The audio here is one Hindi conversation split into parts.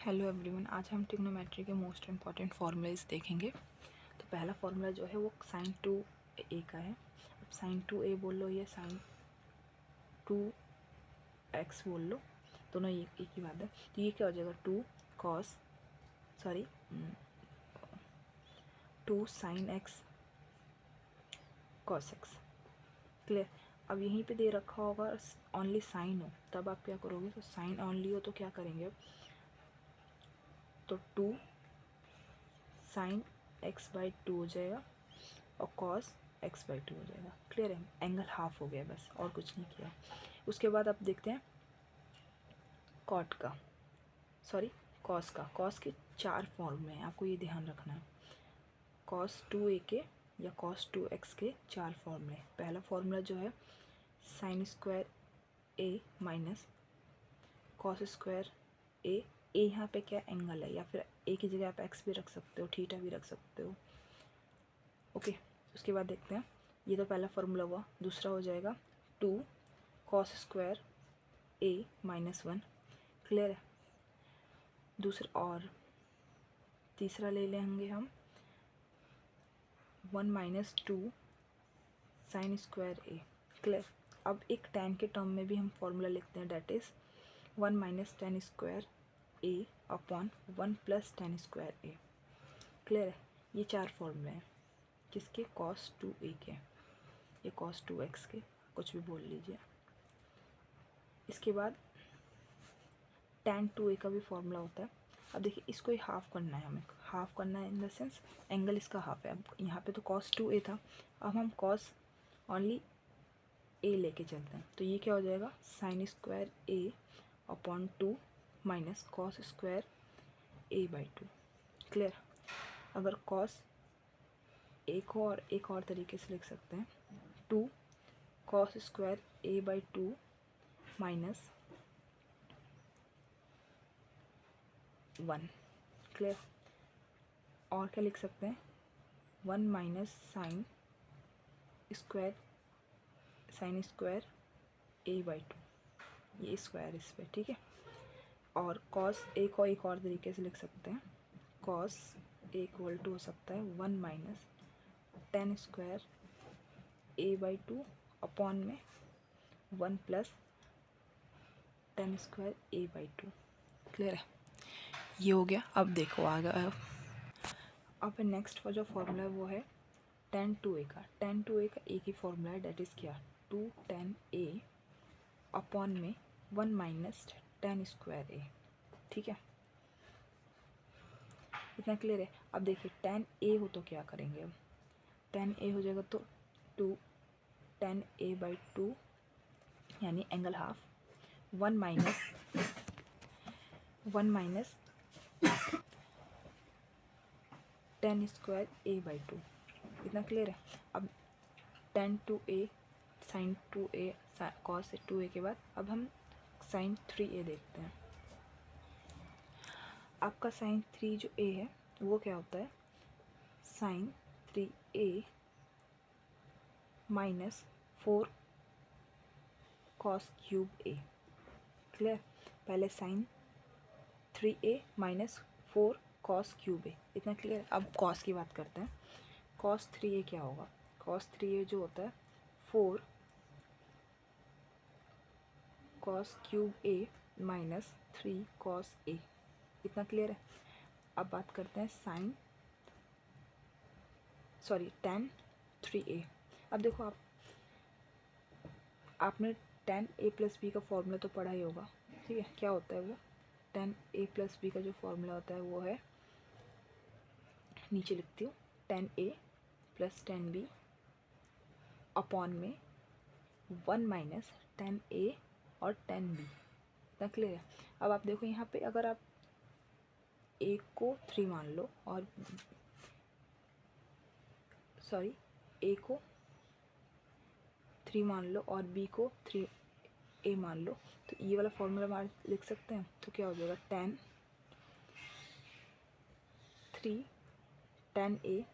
हेलो एवरीवन, आज हम ट्रिग्नोमेट्री के मोस्ट इम्पॉर्टेंट फार्मूलाज देखेंगे। तो पहला फार्मूला जो है वो sin 2a का है। अब sin 2a बोल लो या sin 2x बोल लो, दोनों एक ही बात है। तो ये क्या हो जाएगा, 2 sin x cos x। Clear. अब यहीं पे दे रखा होगा ओनली साइन हो, तब आप क्या करोगे, तो साइन ओनली हो तो क्या करेंगे, तो 2 sin x/2 हो जाएगा और cos x/2 हो जाएगा। क्लियर है, एंगल हाफ हो गया, बस और कुछ नहीं किया। उसके बाद आप देखते हैं cos का। cos के 4 फॉर्म में, आपको ये ध्यान रखना है। cos 2a के या cos 2x के 4 फॉर्मूले। पहला फॉर्मूला जो है sin square a minus cos square a। यहाँ पे क्या एंगल है, या फिर a की जगह आप x भी रख सकते हो, थीटा भी रख सकते हो। ओके, उसके बाद देखते हैं, ये तो पहला फार्मूला हुआ। दूसरा हो जाएगा 2 cos square a minus 1। Clear है। दूसरा और तीसरा ले लेंगे हम 1 minus 2 sine square a। Clear. अब एक tan के टर्म में भी हम फार्मूला लिखते हैं, that is 1 minus tan square a upon 1 plus tan square a। Clear है। ये 4 फार्मूले हैं किसके, cos 2a के, ये cos 2x के, कुछ भी बोल लीजिए। इसके बाद tan 2a का भी फॉर्मूला होता है। अब देखिए, इसको ही हाफ करना है, हमें हाफ करना है इन द सेंस एंगल इसका हाफ है। अब यहाँ पे तो cos 2a था, अब हम cos ओनली a लेके चलते हैं। तो ये क्या हो जाएगा, sine square a upon 2 minus cos square a/2। Clear. अगर cos एक और तरीके से लिख सकते हैं, 2 cos square a/2 minus 1। Clear. और क्या लिख सकते हैं, 1 माइनस साइन स्क्वायर a/2, ये स्क्वायर इस पर, ठीक है। और cos a को एक और तरीके से लिख सकते हैं, cos a इक्वल टू हो सकता है 1 minus tan square a/2 upon में 1 plus tan square a/2। Clear है, ये हो गया। अब देखो आगे, अब नेक्स्ट का जो फॉर्मूला है वो है tan 2a का। tan 2a का एक ही फॉर्मूला है, डेट इज़ क्या, 2 tan a अपॉन में 1 माइनस tan स्क्वायर a। ठीक है, इतना क्लियर है। अब देखिए tan a हो तो क्या करेंगे, अब tan a हो जाएगा तो 2 tan a/2 यानी angle half, 1 minus tan square a/2। इतना क्लियर है। अब tan 2a sin 2a cos 2a के बाद अब हम sin 3a देखते हैं। आपका sin 3 जो a है वो क्या होता है, sin 3a minus 4 cos cube a। Clear. पहले sin 3a minus 4 cos cube a, इतना क्लियर। अब cos की बात करते हैं। cos 3a क्या होगा, cos 3a जो होता है 4 cos cube a minus 3 cos a। इतना क्लियर है। अब बात करते हैं tan 3a। अब देखो आपने tan a प्लस बी का फॉर्मूला तो पढ़ा ही होगा, ठीक है। क्या होता है वो, tan a प्लस बी का जो फॉर्मूला होता है वो है, नीचे लिखती हूँ, tan a plus tan b upon में 1 माइनस tan a और tan b। इतना क्लियर है। अब आप देखो यहाँ पे, अगर आप a को 3 मान लो और a को 3 मान लो और b को 3a मान लो, तो ये वाला फॉर्मूला मान लिख सकते हैं। तो क्या हो जाएगा, tan a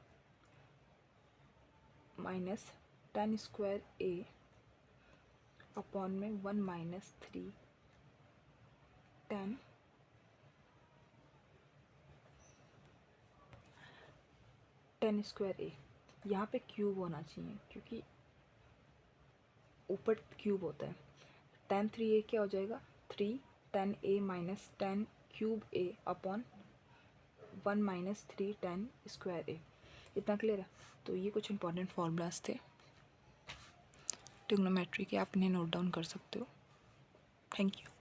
minus tan square a upon में 1 माइनस 3 tan टेन स्क्वायर ए, यहाँ पे क्यूब होना चाहिए क्योंकि ऊपर क्यूब होता है। टेन थ्री ए क्या हो जाएगा, three ten a minus ten cube a upon one minus three ten square a. इतना क्लियर है। तो ये कुछ इंपॉर्टेंट फॉर्मूलाज थे ट्रिग्नोमेट्री के, आप इन्हें नोट डाउन कर सकते हो। Thank you.